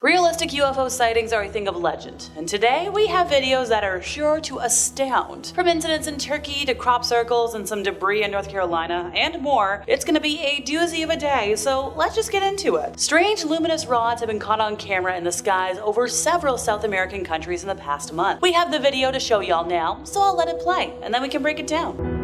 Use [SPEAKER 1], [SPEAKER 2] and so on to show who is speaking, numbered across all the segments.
[SPEAKER 1] Realistic UFO sightings are a thing of legend, and today we have videos that are sure to astound. From incidents in Turkey to crop circles and some debris in North Carolina, and more, it's gonna be a doozy of a day, so let's just get into it. Strange luminous rods have been caught on camera in the skies over several South American countries in the past month. We have the video to show y'all now, so I'll let it play, and then we can break it down.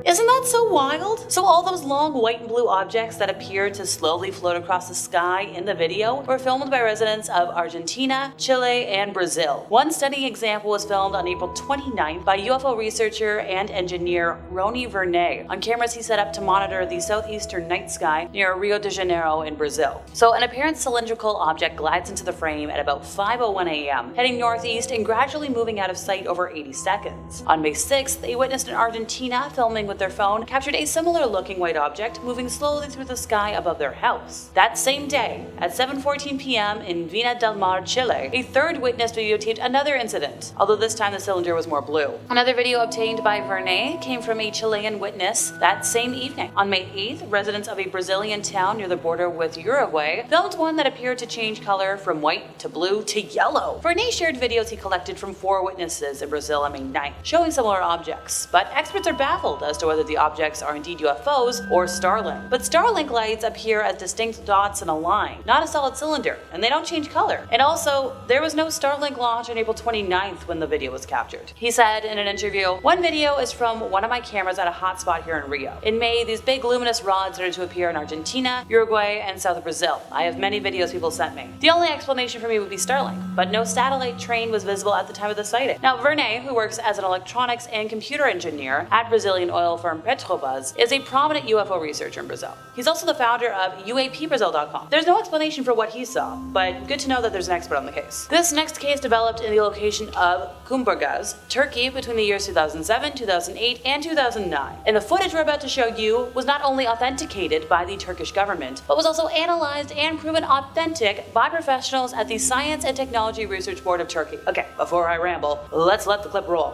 [SPEAKER 1] Isn't that so wild? So all those long white and blue objects that appeared to slowly float across the sky in the video were filmed by residents of Argentina, Chile, and Brazil. One stunning example was filmed on April 29th by UFO researcher and engineer Rony Vernay on cameras he set up to monitor the southeastern night sky near Rio de Janeiro in Brazil. So an apparent cylindrical object glides into the frame at about 5:01 a.m., heading northeast and gradually moving out of sight over 80 seconds. On May 6th, a witness in Argentina filming with their phone captured a similar looking white object moving slowly through the sky above their house. That same day, at 7:14 p.m. in Vina del Mar, Chile, a third witness videotaped another incident, although this time the cylinder was more blue. Another video obtained by Vernay came from a Chilean witness that same evening. On May 8th, residents of a Brazilian town near the border with Uruguay filmed one that appeared to change color from white to blue to yellow. Vernay shared videos he collected from 4 witnesses in Brazil on May 9th, showing similar objects, but experts are baffled as to whether the objects are indeed UFOs or Starlink. But Starlink lights appear as distinct dots in a line, not a solid cylinder, and they don't change color. And also, there was no Starlink launch on April 29th when the video was captured. He said in an interview, "One video is from one of my cameras at a hotspot here in Rio. In May, these big luminous rods started to appear in Argentina, Uruguay, and south of Brazil. I have many videos people sent me. The only explanation for me would be Starlink, but no satellite train was visible at the time of the sighting." Now, Vernay, who works as an electronics and computer engineer at Brazilian oil firm Petrobras, is a prominent UFO researcher in Brazil. He's also the founder of UAPBrazil.com. There's no explanation for what he saw, but good to know that there's an expert on the case. This next case developed in the location of Kumburgaz, Turkey, between the years 2007, 2008, and 2009. And the footage we're about to show you was not only authenticated by the Turkish government, but was also analyzed and proven authentic by professionals at the Science and Technology Research Board of Turkey. Okay, before I ramble, let's let the clip roll.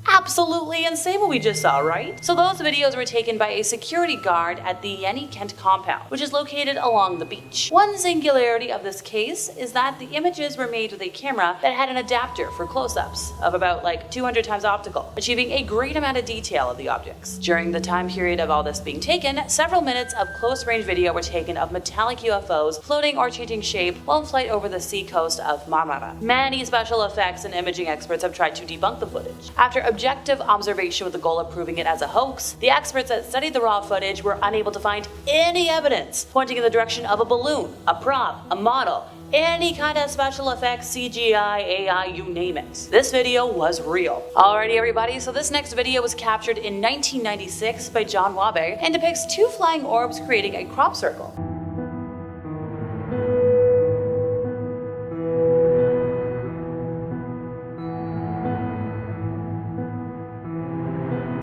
[SPEAKER 1] Absolutely insane what we just saw, right? So those videos were taken by a security guard at the Yeni Kent compound, which is located along the beach. One singularity of this case is that the images were made with a camera that had an adapter for close-ups of about 200 times optical, achieving a great amount of detail of the objects. During the time period of all this being taken, several minutes of close-range video were taken of metallic UFOs floating or changing shape while in flight over the sea coast of Marmara. Many special effects and imaging experts have tried to debunk the footage. After objective observation with the goal of proving it as a hoax, the experts that studied the raw footage were unable to find any evidence pointing in the direction of a balloon, a prop, a model, any kind of special effects, CGI, AI, you name it. This video was real. Alrighty everybody, so this next video was captured in 1996 by John Wabe and depicts 2 flying orbs creating a crop circle.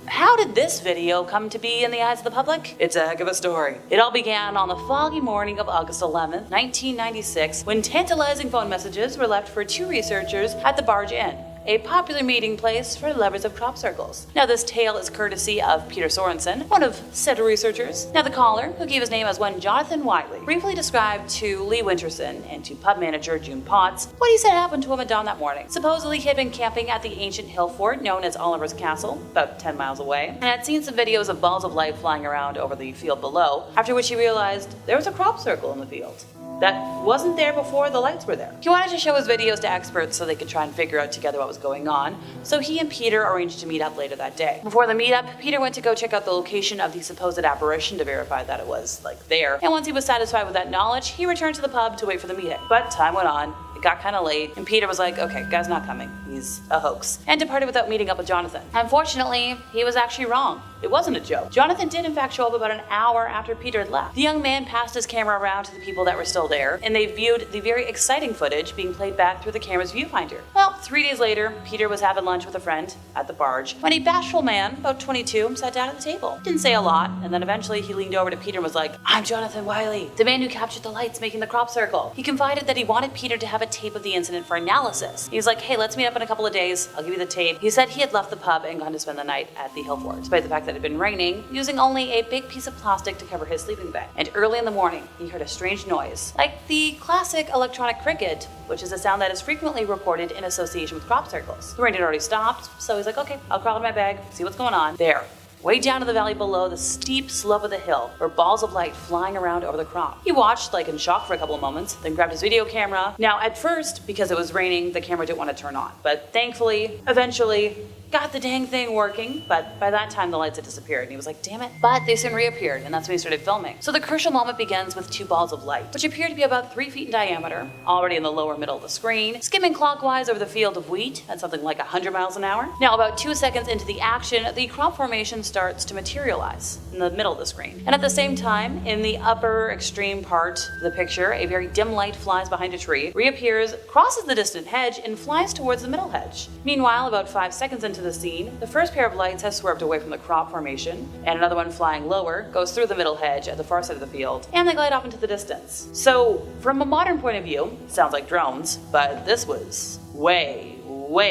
[SPEAKER 1] How did this video come to be in the eyes of the public? It's a heck of a story. It all began on the foggy morning of August 11th, 1996, when tantalizing phone messages were left for 2 researchers at the Barge Inn, a popular meeting place for lovers of crop circles. Now this tale is courtesy of Peter Sorensen, one of said researchers. Now the caller, who gave his name as one Jonathan Wiley, briefly described to Lee Winterson and to pub manager June Potts what he said happened to him at dawn that morning. Supposedly he had been camping at the ancient hill fort known as Oliver's Castle, about 10 miles away, and had seen some videos of balls of light flying around over the field below, after which he realized there was a crop circle in the field that wasn't there before the lights were there. He wanted to show his videos to experts so they could try and figure out together what was going on, so he and Peter arranged to meet up later that day. Before the meetup, Peter went to go check out the location of the supposed apparition to verify that it was, there, and once he was satisfied with that knowledge, he returned to the pub to wait for the meeting. But time went on, it got kinda late, and Peter was like, "Okay, guy's not coming. he's a hoax, and departed without meeting up with Jonathan. Unfortunately, he was actually wrong. It wasn't a joke. Jonathan did in fact show up about an hour after Peter had left. The young man passed his camera around to the people that were still there, and they viewed the very exciting footage being played back through the camera's viewfinder. Well, 3 days later, Peter was having lunch with a friend at the barge when a bashful man, about 22, sat down at the table. Didn't say a lot, and then eventually he leaned over to Peter and was like, "I'm Jonathan Wiley, the man who captured the lights making the crop circle." He confided that he wanted Peter to have a tape of the incident for analysis. He was like, "Hey, let's meet up in a couple of days. I'll give you the tape." He said he had left the pub and gone to spend the night at the hill fort, despite the fact that it had been raining, using only a big piece of plastic to cover his sleeping bag. And early in the morning, he heard a strange noise, like the classic electronic cricket, which is a sound that is frequently reported in association with crop circles. The rain had already stopped, so he's like, "Okay, I'll crawl in my bag, see what's going on." There, way down in the valley below the steep slope of the hill, were balls of light flying around over the crop. He watched, like in shock for a couple of moments, then grabbed his video camera. Now, at first, because it was raining, the camera didn't want to turn on, but thankfully, eventually, got the dang thing working, but by that time the lights had disappeared and he was like, "Damn it." But they soon reappeared, and that's when he started filming. So the crucial moment begins with 2 balls of light, which appear to be about 3 feet in diameter, already in the lower middle of the screen, skimming clockwise over the field of wheat at something like 100 miles an hour. Now, about 2 seconds into the action, the crop formation starts to materialize in the middle of the screen. And at the same time, in the upper extreme part of the picture, a very dim light flies behind a tree, reappears, crosses the distant hedge, and flies towards the middle hedge. Meanwhile, about 5 seconds into the scene, the first pair of lights has swerved away from the crop formation, and another one flying lower goes through the middle hedge at the far side of the field, and they glide off into the distance. So, from a modern point of view, sounds like drones, but this was way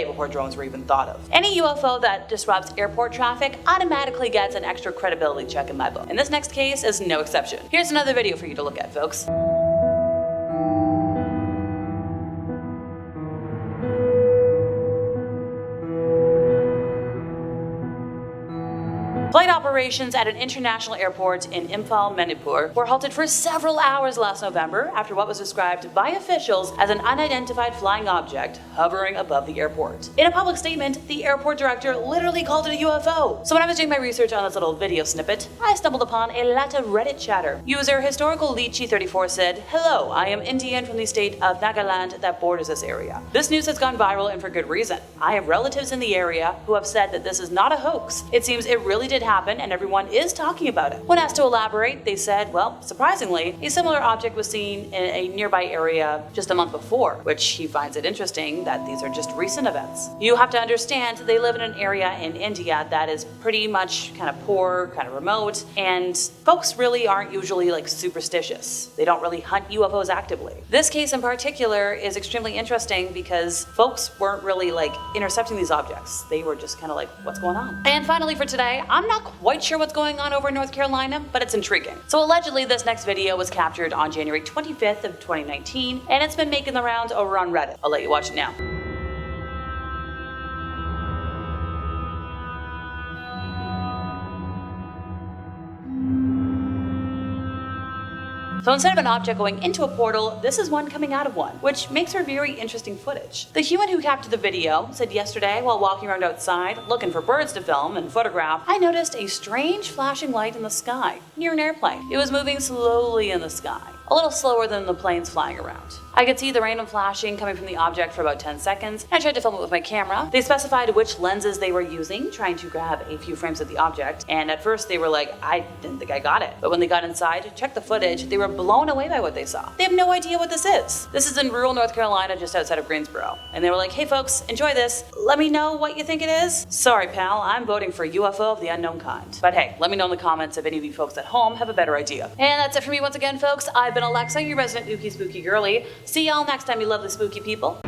[SPEAKER 1] before drones were even thought of. Any UFO that disrupts airport traffic automatically gets an extra credibility check in my book, and this next case is no exception. Here's another video for you to look at, folks. Flight operations at an international airport in Imphal, Manipur were halted for several hours last November after what was described by officials as an unidentified flying object hovering above the airport. In a public statement, the airport director literally called it a UFO. So when I was doing my research on this little video snippet, I stumbled upon a lot of Reddit chatter. User Historical Lychee34 said, "Hello, I am Indian from the state of Nagaland that borders this area. This news has gone viral and for good reason. I have relatives in the area who have said that this is not a hoax. It seems it really did happen and everyone is talking about it." When asked to elaborate, they said, well, surprisingly, a similar object was seen in a nearby area just a month before, which he finds it interesting that these are just recent events. You have to understand they live in an area in India that is pretty much kind of poor, kind of remote, and folks really aren't usually like superstitious. They don't really hunt UFOs actively. This case in particular is extremely interesting because folks weren't really like intercepting these objects. They were just kind of like, what's going on? And finally for today, I'm not quite sure what's going on over in North Carolina, but it's intriguing. So allegedly this next video was captured on January 25th of 2019, and it's been making the rounds over on Reddit. I'll let you watch it now. So instead of an object going into a portal, this is one coming out of one, which makes for very interesting footage. The human who captured the video said yesterday while walking around outside, looking for birds to film and photograph, I noticed a strange flashing light in the sky, near an airplane. It was moving slowly in the sky, a little slower than the planes flying around. I could see the random flashing coming from the object for about 10 seconds, and I tried to film it with my camera. They specified which lenses they were using, trying to grab a few frames of the object, and at first they were like, I didn't think I got it. But when they got inside, checked the footage, they were blown away by what they saw. They have no idea what this is. This is in rural North Carolina, just outside of Greensboro. And they were like, hey folks, enjoy this. Let me know what you think it is. Sorry pal, I'm voting for UFO of the unknown kind. But hey, let me know in the comments if any of you folks at home have a better idea. And that's it for me once again, folks. I've been Alexa, your resident ookie spooky girly. See y'all next time, you lovely spooky people.